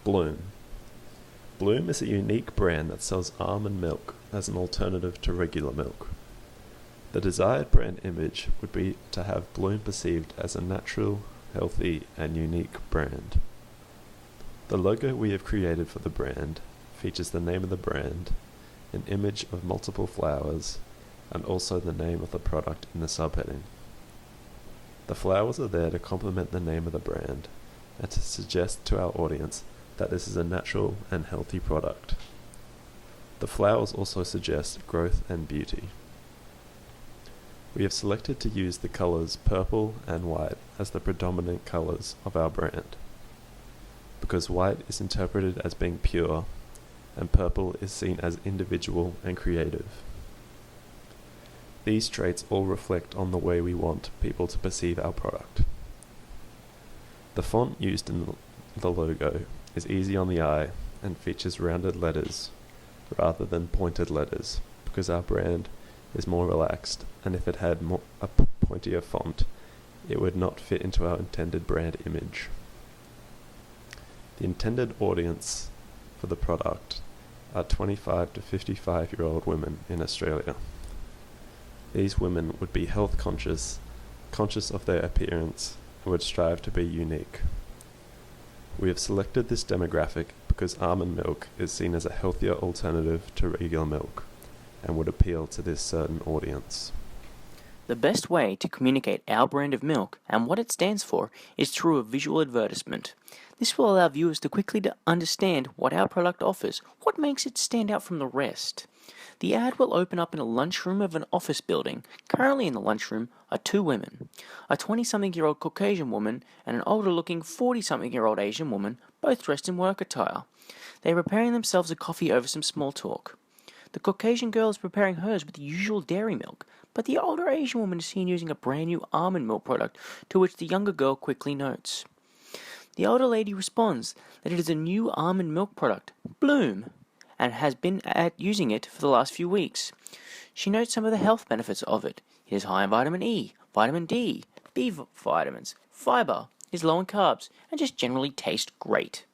Bloom. Bloom is a unique brand that sells almond milk as an alternative to regular milk. The desired brand image would be to have Bloom perceived as a natural, healthy, and unique brand. The logo we have created for the brand features the name of the brand, an image of multiple flowers, and also the name of the product in the subheading. The flowers are there to complement the name of the brand and to suggest to our audience that this is a natural and healthy product. The flowers also suggest growth and beauty. We have selected to use the colours purple and white as the predominant colours of our brand, because white is interpreted as being pure and purple is seen as individual and creative. These traits all reflect on the way we want people to perceive our product. The font used in the logo is easy on the eye and features rounded letters rather than pointed letters, because our brand is more relaxed, and if it had a pointier font, it would not fit into our intended brand image. The intended audience for the product are 25 to 55-year-old women in Australia. These women would be health conscious of their appearance, and would strive to be unique. We have selected this demographic because almond milk is seen as a healthier alternative to regular milk and would appeal to this certain audience. The best way to communicate our brand of milk and what it stands for is through a visual advertisement. This will allow viewers to quickly understand what our product offers, what makes it stand out from the rest. The ad will open up in a lunchroom of an office building. Currently in the lunchroom are two women, a 20-something-year-old Caucasian woman and an older-looking 40-something-year-old Asian woman, both dressed in work attire. They are preparing themselves a coffee over some small talk. The Caucasian girl is preparing hers with the usual dairy milk, but the older Asian woman is seen using a brand new almond milk product, to which the younger girl quickly notes. The older lady responds that it is a new almond milk product, Bloom, and has been using it for the last few weeks. She notes some of the health benefits of it. It is high in vitamin E, vitamin D, B vitamins, fiber, is low in carbs, and just generally tastes great.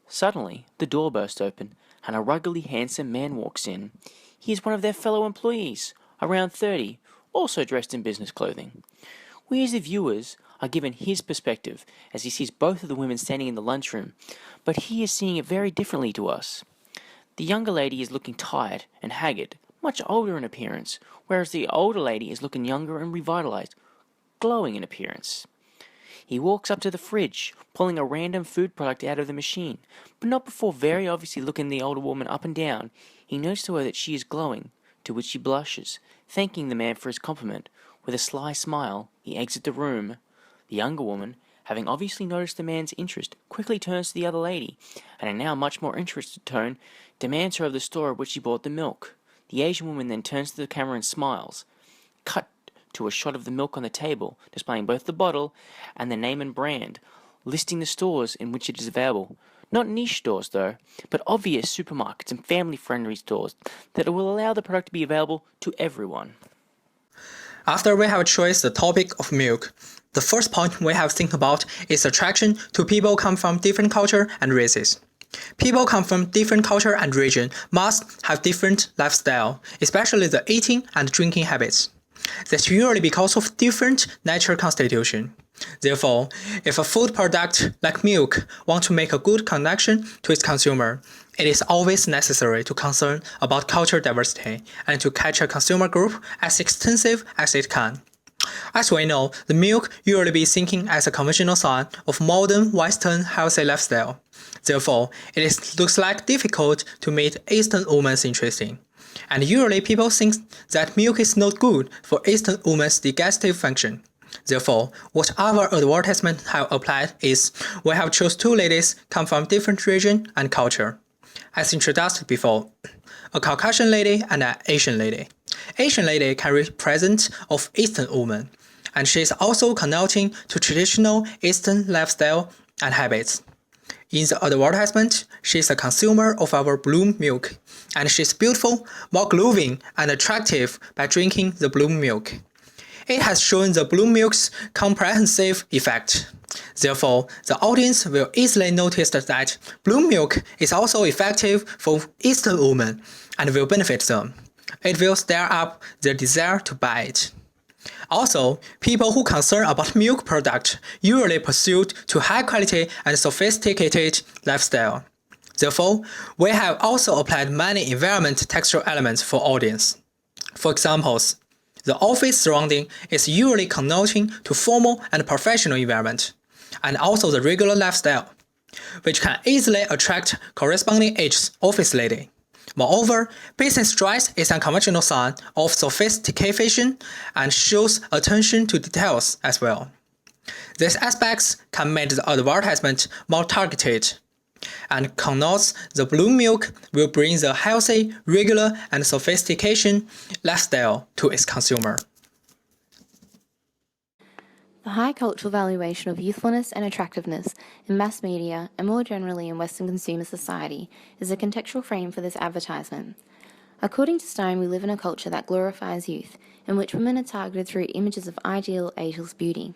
Suddenly, the door bursts open, and a ruggedly handsome man walks in. He is one of their fellow employees, around 30, also dressed in business clothing. We as the viewers are given his perspective as he sees both of the women standing in the lunchroom, but he is seeing it very differently to us. The younger lady is looking tired and haggard, much older in appearance, whereas the older lady is looking younger and revitalized, glowing in appearance. He walks up to the fridge, pulling a random food product out of the machine, but not before very obviously looking the older woman up and down. He notes to her that she is glowing, to which she blushes, thanking the man for his compliment. With a sly smile, he exits the room. The younger woman, having obviously noticed the man's interest, quickly turns to the other lady, and in now much more interested tone, demands her of the store at which she bought the milk. The Asian woman then turns to the camera and smiles. Cut to a shot of the milk on the table, displaying both the bottle and the name and brand, listing the stores in which it is available. Not niche stores, though, but obvious supermarkets and family-friendly stores that will allow the product to be available to everyone. After we have chosen the topic of milk, the first point we have to think about is attraction to people come from different culture and races. People come from different culture and region must have different lifestyle, especially the eating and drinking habits. That's usually because of different natural constitution. Therefore, if a food product like milk wants to make a good connection to its consumer, it is always necessary to concern about cultural diversity and to catch a consumer group as extensive as it can. As we know, the milk usually be thinking as a conventional sign of modern Western healthy lifestyle. Therefore, looks like difficult to meet Eastern women's interesting. And usually people think that milk is not good for Eastern women's digestive function. Therefore, what our advertisement have applied is we have chose two ladies come from different region and culture. As introduced before, a Caucasian lady and an Asian lady. Asian lady can represent of Eastern woman, and she is also connoting to traditional Eastern lifestyle and habits. In the advertisement, she is a consumer of our Bloom milk, and she is beautiful, more glowing, and attractive by drinking the Bloom milk. it has shown the Bloom milk's comprehensive effect. Therefore, the audience will easily notice that Bloom milk is also effective for Eastern women and will benefit them. It will stir up their desire to buy it. Also, people who concern about milk product usually pursued to high quality and sophisticated lifestyle. Therefore, we have also applied many environment textual elements for audience. For examples, the office surrounding is usually connoting to formal and professional environment, and also the regular lifestyle, which can easily attract corresponding aged office lady. Moreover, business dress is a conventional sign of sophistication and shows attention to details as well. These aspects can make the advertisement more targeted, and connotes the Bloom milk will bring the healthy, regular, and sophistication lifestyle to its consumer. The high cultural valuation of youthfulness and attractiveness in mass media and more generally in Western consumer society is a contextual frame for this advertisement. According to Stone, we live in a culture that glorifies youth, in which women are targeted through images of ideal, ageless beauty.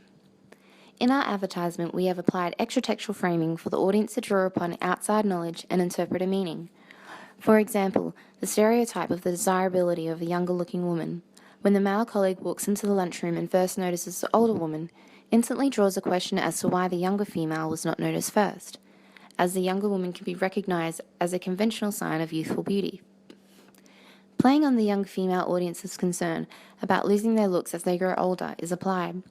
In our advertisement, we have applied extra textual framing for the audience to draw upon outside knowledge and interpret a meaning. For example, the stereotype of the desirability of a younger-looking woman. When the male colleague walks into the lunchroom and first notices the older woman, instantly draws a question as to why the younger female was not noticed first, as the younger woman can be recognized as a conventional sign of youthful beauty. Playing on the young female audience's concern about losing their looks as they grow older is applied,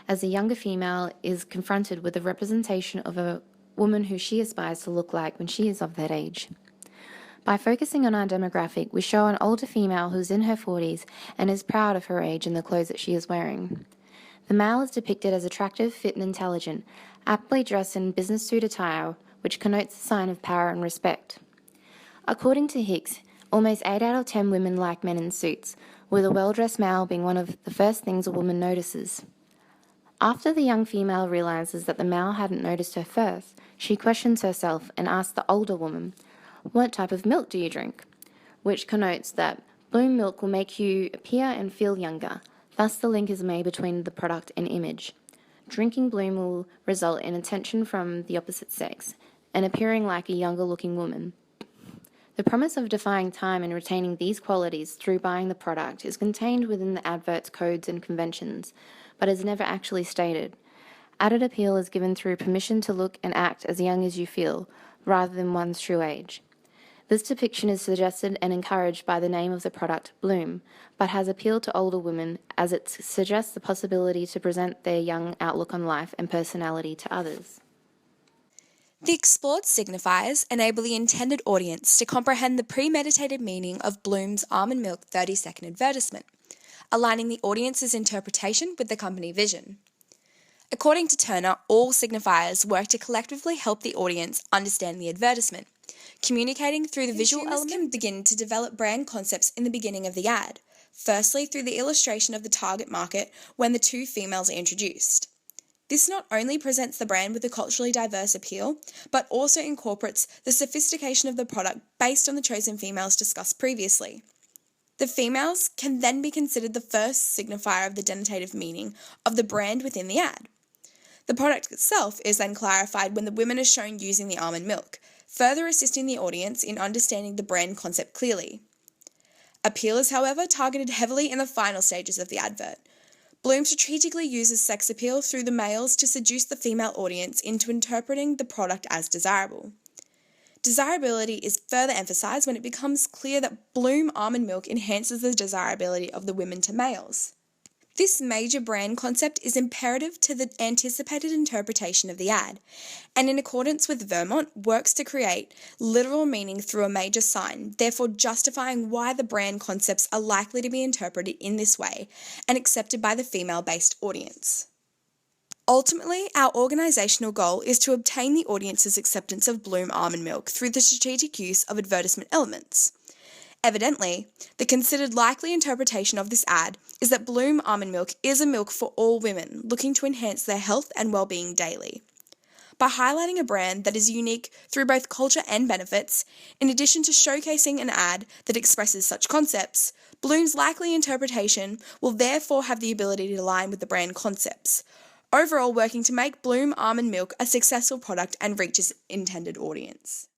as the younger female is confronted with the representation of a woman who she aspires to look like when she is of that age. By focusing on our demographic, we show an older female who's in her 40s and is proud of her age and the clothes that she is wearing. The male is depicted as attractive, fit and intelligent, aptly dressed in business suit attire, which connotes a sign of power and respect. According to Hicks, almost 8 out of 10 women like men in suits, with a well-dressed male being one of the first things a woman notices. After the young female realizes that the male hadn't noticed her first, she questions herself and asks the older woman, "What type of milk do you drink?" which connotes that Bloom milk will make you appear and feel younger. Thus, the link is made between the product and image. Drinking Bloom will result in attention from the opposite sex and appearing like a younger-looking woman. The promise of defying time and retaining these qualities through buying the product is contained within the advert's codes and conventions, but is never actually stated. Added appeal is given through permission to look and act as young as you feel, rather than one's true age. This depiction is suggested and encouraged by the name of the product, Bloom, but has appealed to older women as it suggests the possibility to present their young outlook on life and personality to others. The explored signifiers enable the intended audience to comprehend the premeditated meaning of Bloom's almond milk 30-second advertisement, aligning the audience's interpretation with the company vision. According to Turner, all signifiers work to collectively help the audience understand the advertisement. Communicating through the visual element can begin to develop brand concepts in the beginning of the ad, firstly through the illustration of the target market when the two females are introduced. This not only presents the brand with a culturally diverse appeal, but also incorporates the sophistication of the product based on the chosen females discussed previously. The females can then be considered the first signifier of the denotative meaning of the brand within the ad. The product itself is then clarified when the women are shown using the almond milk, further assisting the audience in understanding the brand concept clearly. Appeal is, however, targeted heavily in the final stages of the advert. Bloom strategically uses sex appeal through the males to seduce the female audience into interpreting the product as desirable. Desirability is further emphasised when it becomes clear that Bloom almond milk enhances the desirability of the women to males. This major brand concept is imperative to the anticipated interpretation of the ad, and in accordance with Vermont, works to create literal meaning through a major sign, therefore justifying why the brand concepts are likely to be interpreted in this way and accepted by the female-based audience. Ultimately, our organisational goal is to obtain the audience's acceptance of Bloom almond milk through the strategic use of advertisement elements. Evidently, the considered likely interpretation of this ad is that Bloom almond milk is a milk for all women looking to enhance their health and well-being daily. By highlighting a brand that is unique through both culture and benefits, in addition to showcasing an ad that expresses such concepts, Bloom's likely interpretation will therefore have the ability to align with the brand concepts, overall working to make Bloom Almond Milk a successful product and reach its intended audience.